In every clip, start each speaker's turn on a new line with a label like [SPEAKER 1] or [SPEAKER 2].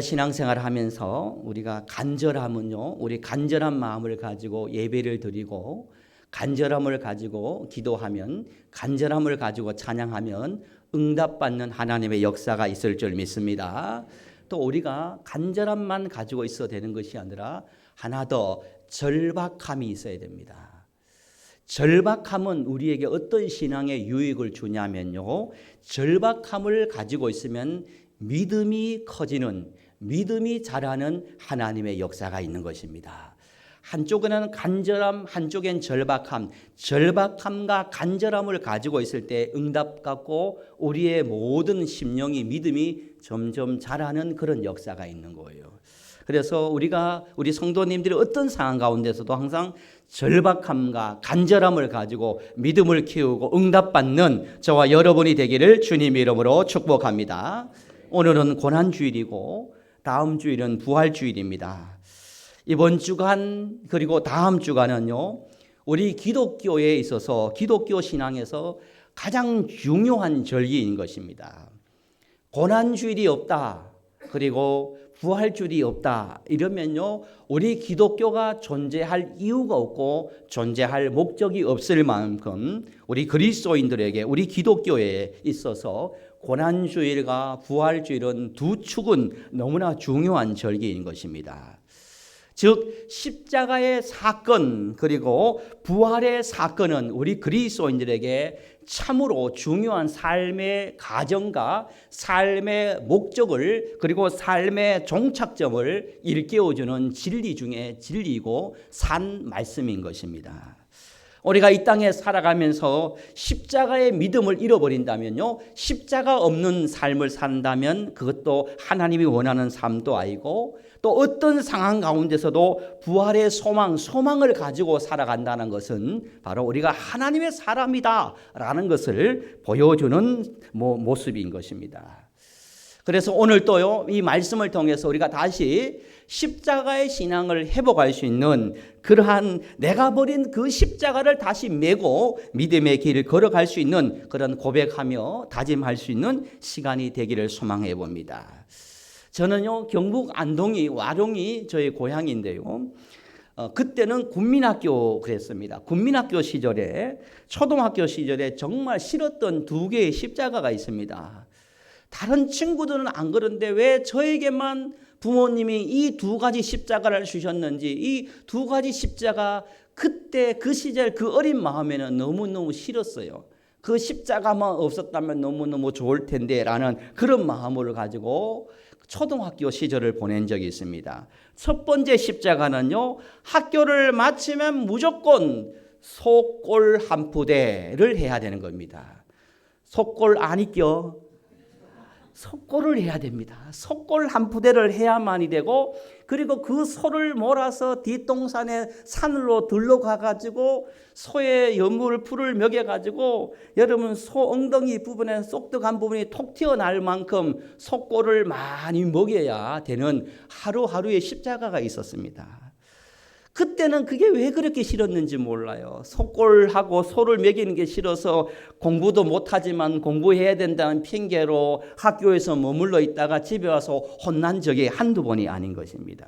[SPEAKER 1] 신앙생활을 하면서 우리가 간절함은요, 우리 간절한 마음을 가지고 예배를 드리고 간절함을 가지고 기도하면, 간절함을 가지고 찬양하면 응답받는 하나님의 역사가 있을 줄 믿습니다. 또 우리가 간절함만 가지고 있어야 되는 것이 아니라 하나 더 절박함이 있어야 됩니다. 절박함은 우리에게 어떤 신앙의 유익을 주냐면요, 절박함을 가지고 있으면 믿음이 커지는, 믿음이 자라는 하나님의 역사가 있는 것입니다. 한쪽에는 간절함, 한쪽엔 절박함, 절박함과 간절함을 가지고 있을 때 응답 갖고 우리의 모든 심령이, 믿음이 점점 자라는 그런 역사가 있는 거예요. 그래서 우리 성도님들이 어떤 상황 가운데서도 항상 절박함과 간절함을 가지고 믿음을 키우고 응답받는 저와 여러분이 되기를 주님의 이름으로 축복합니다. 오늘은 고난주일이고 다음 주일은 부활주일입니다. 이번 주간 그리고 다음 주간은요, 우리 기독교에 있어서 기독교 신앙에서 가장 중요한 절기인 것입니다. 고난주일이 없다, 그리고 부활주일이 없다 이러면요, 우리 기독교가 존재할 이유가 없고 존재할 목적이 없을 만큼 우리 그리스도인들에게, 우리 기독교에 있어서 고난주일과 부활주일은 두 축은 너무나 중요한 절기인 것입니다. 즉 십자가의 사건 그리고 부활의 사건은 우리 그리스도인들에게 참으로 중요한 삶의 가정과 삶의 목적을, 그리고 삶의 종착점을 일깨워주는 진리 중에 진리이고 산 말씀인 것입니다. 우리가 이 땅에 살아가면서 십자가의 믿음을 잃어버린다면요, 십자가 없는 삶을 산다면 그것도 하나님이 원하는 삶도 아니고, 또 어떤 상황 가운데서도 부활의 소망을 가지고 살아간다는 것은 바로 우리가 하나님의 사람이다라는 것을 보여주는 모습인 것입니다. 그래서 오늘 또요, 이 말씀을 통해서 우리가 다시 십자가의 신앙을 회복할 수 있는, 그러한 내가 버린 그 십자가를 다시 메고 믿음의 길을 걸어갈 수 있는 그런 고백하며 다짐할 수 있는 시간이 되기를 소망해 봅니다. 저는요, 경북 안동이 와룡이 저의 고향인데요, 그때는 군민학교 그랬습니다. 군민학교 시절에, 초등학교 시절에 정말 싫었던 두 개의 십자가가 있습니다. 다른 친구들은 안 그런데 왜 저에게만 부모님이 이 두 가지 십자가를 주셨는지, 이 두 가지 십자가, 그때 그 시절 그 어린 마음에는 너무너무 싫었어요. 그 십자가만 없었다면 너무너무 좋을 텐데 라는 그런 마음을 가지고 초등학교 시절을 보낸 적이 있습니다. 첫 번째 십자가는요, 학교를 마치면 무조건 속골 한 푸대를 해야 되는 겁니다. 속골 아니죠? 속골을 해야 됩니다. 속골 한 푸대를 해야만이 되고, 그리고 그 소를 몰아서 뒷동산에 산으로 들러가가지고 소의 여물 풀을 먹여가지고, 여러분 소 엉덩이 부분에 쏙득한 부분이 톡 튀어나올 만큼 속골을 많이 먹여야 되는 하루하루의 십자가가 있었습니다. 그때는 그게 왜 그렇게 싫었는지 몰라요. 속골하고 소를 먹이는 게 싫어서 공부도 못하지만 공부해야 된다는 핑계로 학교에서 머물러 있다가 집에 와서 혼난 적이 한두 번이 아닌 것입니다.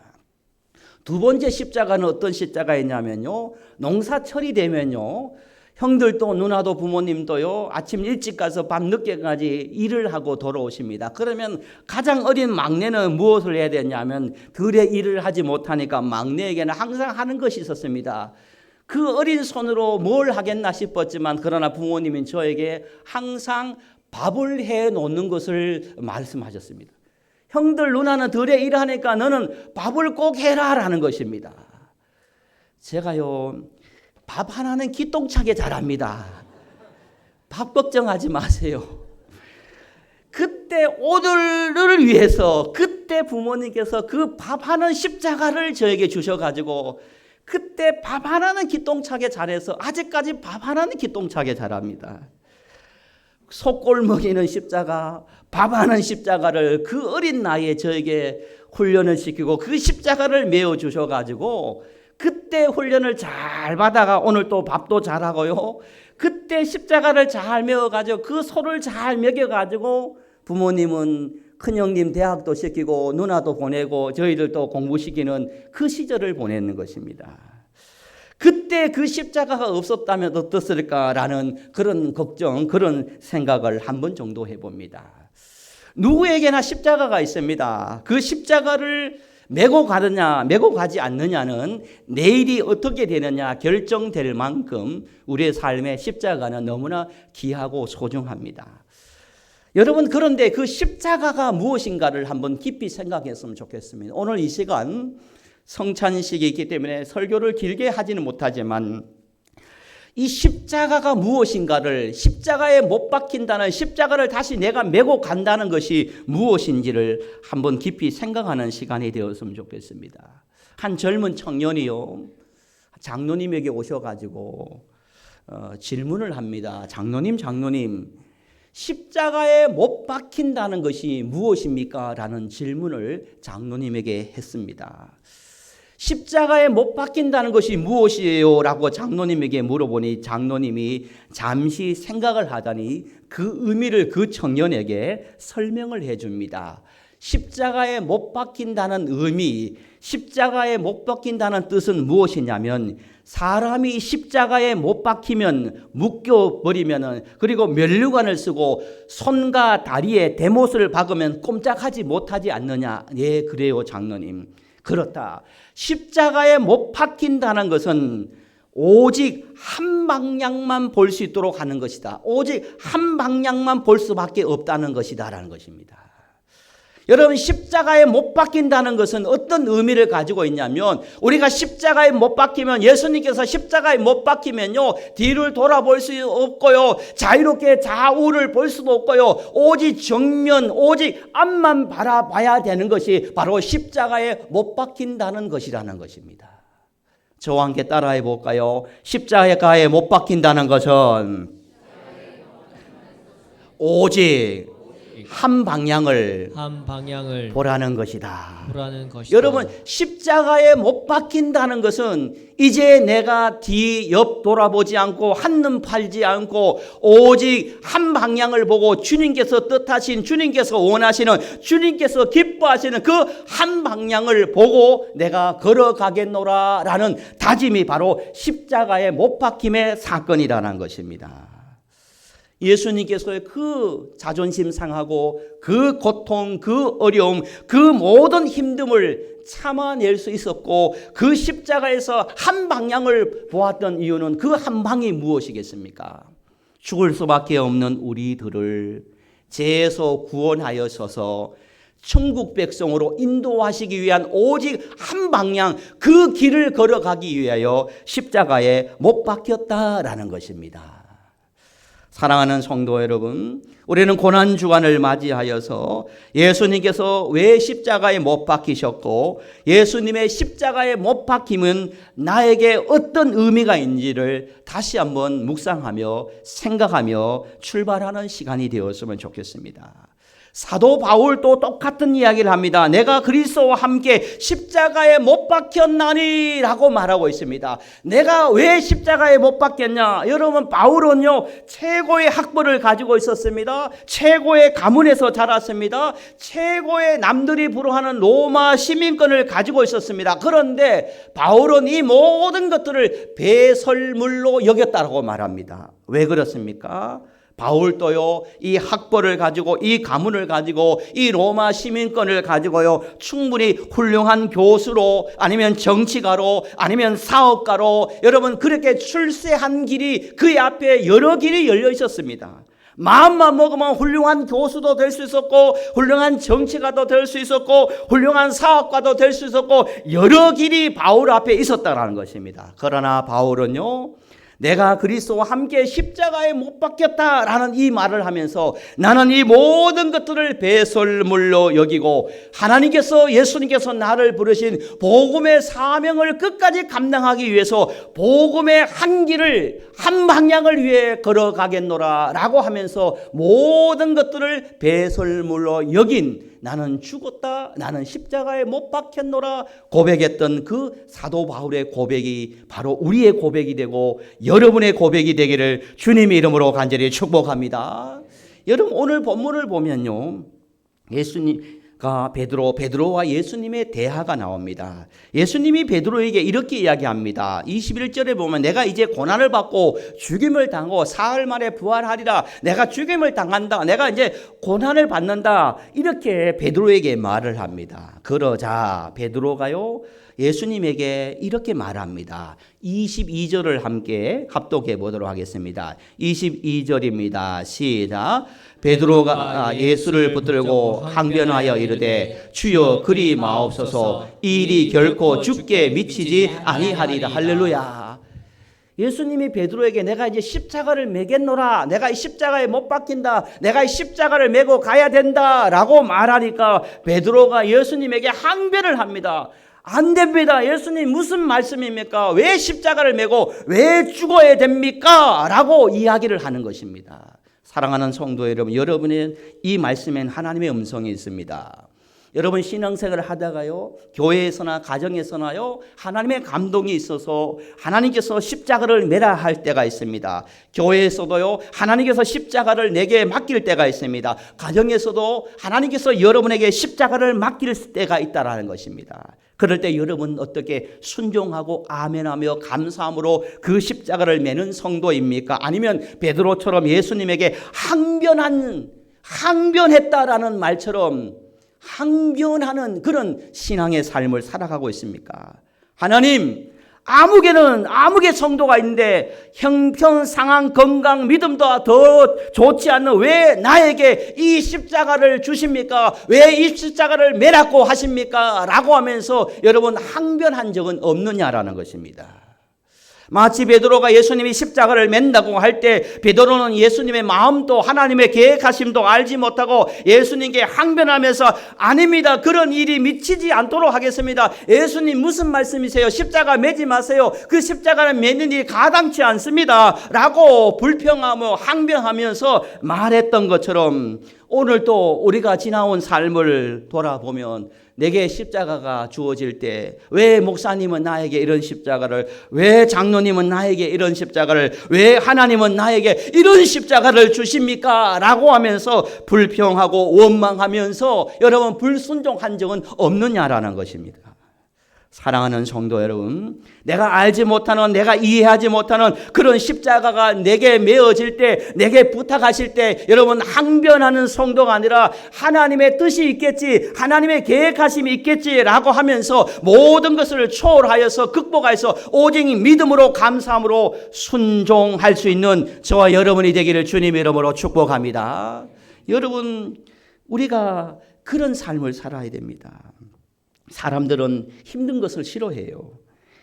[SPEAKER 1] 두 번째 십자가는 어떤 십자가였냐면요, 농사철이 되면요, 형들도 누나도 부모님도요, 아침 일찍 가서 밤 늦게까지 일을 하고 돌아오십니다. 그러면 가장 어린 막내는 무엇을 해야 되냐면, 들에 일을 하지 못하니까 막내에게는 항상 하는 것이 있었습니다. 그 어린 손으로 뭘 하겠나 싶었지만, 그러나 부모님은 저에게 항상 밥을 해 놓는 것을 말씀하셨습니다. 형들 누나는 들에 일하니까 너는 밥을 꼭 해라 라는 것입니다. 제가요, 밥 하나는 기똥차게 잘합니다. 밥 걱정하지 마세요. 그때 오늘을 위해서 그때 부모님께서 그 밥 하는 십자가를 저에게 주셔가지고, 그때 밥 하나는 기똥차게 잘해서 아직까지 밥 하나는 기똥차게 잘합니다. 속골 먹이는 십자가, 밥 하는 십자가를 그 어린 나이에 저에게 훈련을 시키고 그 십자가를 메어 주셔가지고, 그때 훈련을 잘 받아가 오늘 또 밥도 잘하고요, 그때 십자가를 잘 메어가지고 그 소를 잘 먹여가지고 부모님은 큰형님 대학도 시키고 누나도 보내고 저희들도 공부시키는 그 시절을 보내는 것입니다. 그때 그 십자가가 없었다면 어떻을까라는 그런 걱정, 그런 생각을 한 번 정도 해봅니다. 누구에게나 십자가가 있습니다. 그 십자가를 메고 가느냐, 메고 가지 않느냐는 내일이 어떻게 되느냐 결정될 만큼 우리의 삶의 십자가는 너무나 귀하고 소중합니다. 여러분, 그런데 그 십자가가 무엇인가를 한번 깊이 생각했으면 좋겠습니다. 오늘 이 시간 성찬식이 있기 때문에 설교를 길게 하지는 못하지만 이 십자가가 무엇인가를, 십자가에 못 박힌다는, 십자가를 다시 내가 메고 간다는 것이 무엇인지를 한번 깊이 생각하는 시간이 되었으면 좋겠습니다. 한 젊은 청년이요, 장로님에게 오셔가지고 질문을 합니다. 장로님, 십자가에 못 박힌다는 것이 무엇입니까? 라는 질문을 장로님에게 했습니다. 십자가에 못 박힌다는 것이 무엇이에요? 라고 장로님에게 물어보니 장로님이 잠시 생각을 하더니 그 의미를 그 청년에게 설명을 해줍니다. 십자가에 못 박힌다는 의미, 십자가에 못 박힌다는 뜻은 무엇이냐면 사람이 십자가에 못 박히면 묶여버리면, 그리고 면류관을 쓰고 손과 다리에 대못을 박으면 꼼짝하지 못하지 않느냐. 예, 그래요 장로님. 그렇다. 십자가에 못 박힌다는 것은 오직 한 방향만 볼 수 있도록 하는 것이다. 오직 한 방향만 볼 수밖에 없다는 것이다라는 것입니다. 여러분, 십자가에 못 박힌다는 것은 어떤 의미를 가지고 있냐면, 우리가 십자가에 못 박히면, 예수님께서 십자가에 못 박히면요, 뒤를 돌아볼 수 없고요, 자유롭게 좌우를 볼 수도 없고요, 오직 정면, 오직 앞만 바라봐야 되는 것이 바로 십자가에 못 박힌다는 것이라는 것입니다. 저와 함께 따라해 볼까요? 십자가에 못 박힌다는 것은 오직 한 방향을 보라는 것이다. 여러분, 십자가에 못 박힌다는 것은 이제 내가 뒤, 옆 돌아보지 않고 한눈 팔지 않고 오직 한 방향을 보고 주님께서 뜻하신, 주님께서 원하시는, 주님께서 기뻐하시는 그 한 방향을 보고 내가 걸어가겠노라 라는 다짐이 바로 십자가에 못 박힘의 사건이라는 것입니다. 예수님께서의 그 자존심 상하고 그 고통, 그 어려움, 그 모든 힘듦을 참아낼 수 있었고, 그 십자가에서 한 방향을 보았던 이유는 그 한 방이 무엇이겠습니까? 죽을 수밖에 없는 우리들을 죄에서 구원하여서서 천국 백성으로 인도하시기 위한 오직 한 방향, 그 길을 걸어가기 위하여 십자가에 못 박혔다라는 것입니다. 사랑하는 성도 여러분, 우리는 고난주간을 맞이하여서 예수님께서 왜 십자가에 못 박히셨고, 예수님의 십자가에 못 박힘은 나에게 어떤 의미가 있는지를 다시 한번 묵상하며 생각하며 출발하는 시간이 되었으면 좋겠습니다. 사도 바울도 똑같은 이야기를 합니다. 내가 그리스도와 함께 십자가에 못 박혔나니 라고 말하고 있습니다. 내가 왜 십자가에 못 박혔냐? 여러분, 바울은요, 최고의 학벌을 가지고 있었습니다. 최고의 가문에서 자랐습니다. 최고의 남들이 부러워하는 로마 시민권을 가지고 있었습니다. 그런데 바울은 이 모든 것들을 배설물로 여겼다고 말합니다. 왜 그렇습니까? 바울도요, 이 학벌을 가지고, 이 가문을 가지고, 이 로마 시민권을 가지고요, 충분히 훌륭한 교수로, 아니면 정치가로, 아니면 사업가로, 여러분, 그렇게 출세한 길이 그의 앞에 여러 길이 열려 있었습니다. 마음만 먹으면 훌륭한 교수도 될 수 있었고, 훌륭한 정치가도 될 수 있었고, 훌륭한 사업가도 될 수 있었고, 여러 길이 바울 앞에 있었다는 것입니다. 그러나 바울은요, 내가 그리스도와 함께 십자가에 못 박혔다라는 이 말을 하면서 나는 이 모든 것들을 배설물로 여기고, 하나님께서, 예수님께서 나를 부르신 복음의 사명을 끝까지 감당하기 위해서 복음의 한 길을, 한 방향을 위해 걸어가겠노라 라고 하면서 모든 것들을 배설물로 여긴, 나는 죽었다, 나는 십자가에 못 박혔노라 고백했던 그 사도 바울의 고백이 바로 우리의 고백이 되고 여러분의 고백이 되기를 주님의 이름으로 간절히 축복합니다. 여러분, 오늘 본문을 보면요, 예수님과 베드로와 예수님의 대화가 나옵니다. 예수님이 베드로에게 이렇게 이야기합니다. 21절에 보면 내가 이제 고난을 받고 죽임을 당하고 사흘 만에 부활하리라. 내가 죽임을 당한다. 내가 이제 고난을 받는다. 이렇게 베드로에게 말을 합니다. 그러자 베드로가요 예수님에게 이렇게 말합니다. 22절을 함께 합독해 보도록 하겠습니다. 22절입니다. 시작. 베드로가 예수를 붙들고 항변하여 이르되 주여 그리 마옵소서 이 일이 결코 죽게 미치지 아니하리라. 할렐루야. 예수님이 베드로에게 내가 이제 십자가를 매겠노라. 내가 이 십자가에 못 박힌다. 내가 이 십자가를 메고 가야 된다. 라고 말하니까 베드로가 예수님에게 항변을 합니다. 안 됩니다. 예수님 무슨 말씀입니까? 왜 십자가를 메고 왜 죽어야 됩니까? 라고 이야기를 하는 것입니다. 사랑하는 성도 여러분, 여러분의 이 말씀엔 하나님의 음성이 있습니다. 여러분 신앙생활을 하다가요 교회에서나 가정에서나요 하나님의 감동이 있어서 하나님께서 십자가를 매라 할 때가 있습니다. 교회에서도요 하나님께서 십자가를 내게 맡길 때가 있습니다. 가정에서도 하나님께서 여러분에게 십자가를 맡길 때가 있다라는 것입니다. 그럴 때 여러분 어떻게 순종하고 아멘하며 감사함으로 그 십자가를 매는 성도입니까? 아니면 베드로처럼 예수님에게 항변했다라는 말처럼 항변하는 그런 신앙의 삶을 살아가고 있습니까? 하나님, 아무개 성도가 있는데 형편, 상황, 건강, 믿음도 더 좋지 않는 왜 나에게 이 십자가를 주십니까? 왜 이 십자가를 매라고 하십니까? 라고 하면서 여러분 항변한 적은 없느냐라는 것입니다. 마치 베드로가 예수님이 십자가를 맨다고 할 때 베드로는 예수님의 마음도 하나님의 계획하심도 알지 못하고 예수님께 항변하면서 아닙니다. 그런 일이 미치지 않도록 하겠습니다. 예수님 무슨 말씀이세요? 십자가 매지 마세요. 그 십자가를 매는 일이 가당치 않습니다. 라고 불평하며 항변하면서 말했던 것처럼 오늘 또 우리가 지나온 삶을 돌아보면 내게 십자가가 주어질 때 왜 목사님은 나에게 이런 십자가를, 왜 장로님은 나에게 이런 십자가를, 왜 하나님은 나에게 이런 십자가를 주십니까? 라고 하면서 불평하고 원망하면서 여러분 불순종한 적은 없느냐라는 것입니다. 사랑하는 성도 여러분, 내가 알지 못하는, 내가 이해하지 못하는 그런 십자가가 내게 메어질 때, 내게 부탁하실 때 여러분 항변하는 성도가 아니라 하나님의 뜻이 있겠지, 하나님의 계획하심이 있겠지라고 하면서 모든 것을 초월하여서 극복하여서 오직 믿음으로 감사함으로 순종할 수 있는 저와 여러분이 되기를 주님의 이름으로 축복합니다. 여러분, 우리가 그런 삶을 살아야 됩니다. 사람들은 힘든 것을 싫어해요.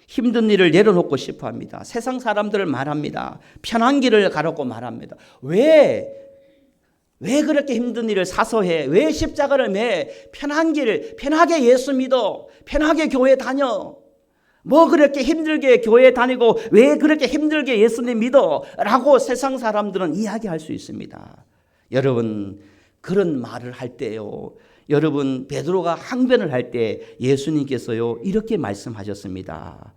[SPEAKER 1] 힘든 일을 내려놓고 싶어 합니다. 세상 사람들을 말합니다. 편한 길을 가라고 말합니다. 왜 그렇게 힘든 일을 사서해? 왜 십자가를 매? 편한 길, 편하게 예수 믿어. 편하게 교회 다녀. 뭐 그렇게 힘들게 교회 다니고 왜 그렇게 힘들게 예수님 믿어? 라고 세상 사람들은 이야기할 수 있습니다. 여러분, 그런 말을 할 때요, 여러분 베드로가 항변을 할 때 예수님께서요 이렇게 말씀하셨습니다.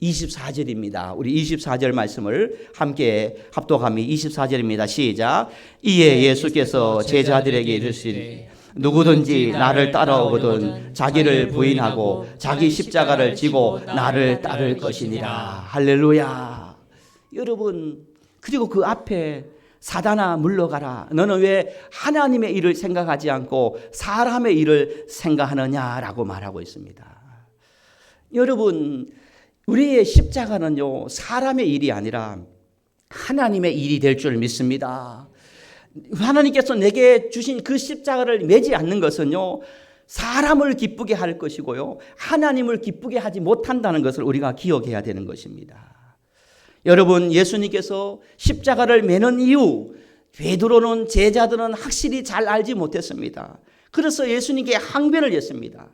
[SPEAKER 1] 24절입니다. 우리 24절 말씀을 함께 합독하며 24절입니다. 시작. 이에 예수께서 제자들에게 이르시되 누구든지 나를 따라오거든 자기를 부인하고 자기 십자가를 지고 나를 따를 것이니라. 할렐루야. 여러분, 그리고 그 앞에 사단아 물러가라. 너는 왜 하나님의 일을 생각하지 않고 사람의 일을 생각하느냐라고 말하고 있습니다. 여러분, 우리의 십자가는요 사람의 일이 아니라 하나님의 일이 될 줄 믿습니다. 하나님께서 내게 주신 그 십자가를 매지 않는 것은요 사람을 기쁘게 할 것이고요 하나님을 기쁘게 하지 못한다는 것을 우리가 기억해야 되는 것입니다. 여러분, 예수님께서 십자가를 매는 이유, 베드로는 제자들은 확실히 잘 알지 못했습니다. 그래서 예수님께 항변을 했습니다.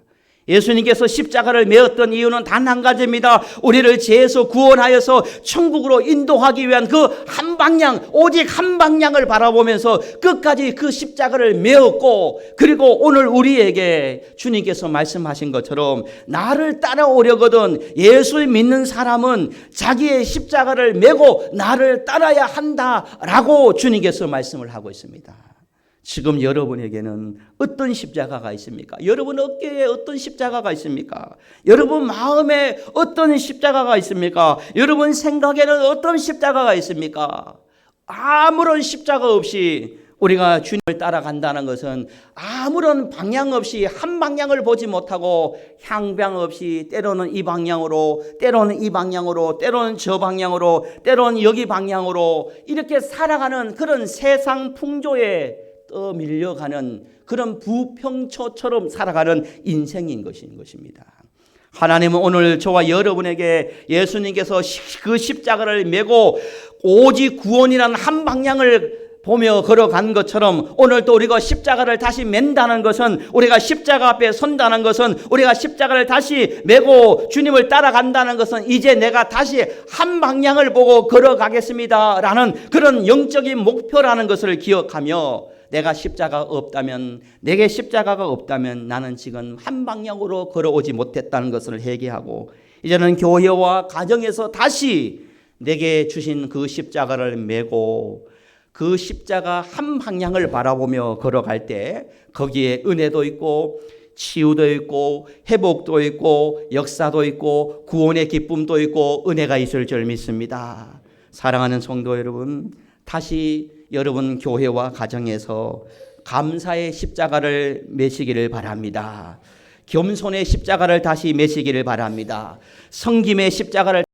[SPEAKER 1] 예수님께서 십자가를 메었던 이유는 단 한 가지입니다. 우리를 죄에서 구원하여서 천국으로 인도하기 위한 그 한 방향, 오직 한 방향을 바라보면서 끝까지 그 십자가를 메었고, 그리고 오늘 우리에게 주님께서 말씀하신 것처럼 나를 따라오려거든 예수 믿는 사람은 자기의 십자가를 메고 나를 따라야 한다라고 주님께서 말씀을 하고 있습니다. 지금 여러분에게는 어떤 십자가가 있습니까? 여러분 어깨에 어떤 십자가가 있습니까? 여러분 마음에 어떤 십자가가 있습니까? 여러분 생각에는 어떤 십자가가 있습니까? 아무런 십자가 없이 우리가 주님을 따라간다는 것은 아무런 방향 없이 한 방향을 보지 못하고 향방 없이 때로는 이 방향으로, 때로는 이 방향으로, 때로는 저 방향으로, 때로는 여기 방향으로 이렇게 살아가는 그런 세상 풍조에 떠밀려가는 그런 부평초처럼 살아가는 인생인 것입니다. 하나님은 오늘 저와 여러분에게 예수님께서 그 십자가를 메고 오직 구원이라는 한 방향을 보며 걸어간 것처럼 오늘 또 우리가 십자가를 다시 맨다는 것은, 우리가 십자가 앞에 선다는 것은, 우리가 십자가를 다시 메고 주님을 따라간다는 것은 이제 내가 다시 한 방향을 보고 걸어가겠습니다 라는 그런 영적인 목표라는 것을 기억하며, 내가 십자가가 없다면, 내게 십자가가 없다면 나는 지금 한 방향으로 걸어오지 못했다는 것을 회개하고, 이제는 교회와 가정에서 다시 내게 주신 그 십자가를 메고 그 십자가 한 방향을 바라보며 걸어갈 때 거기에 은혜도 있고 치유도 있고 회복도 있고 역사도 있고 구원의 기쁨도 있고 은혜가 있을 줄 믿습니다. 사랑하는 성도 여러분, 다시 여러분 교회와 가정에서 감사의 십자가를 메시기를 바랍니다. 겸손의 십자가를 다시 메시기를 바랍니다. 섬김의 십자가를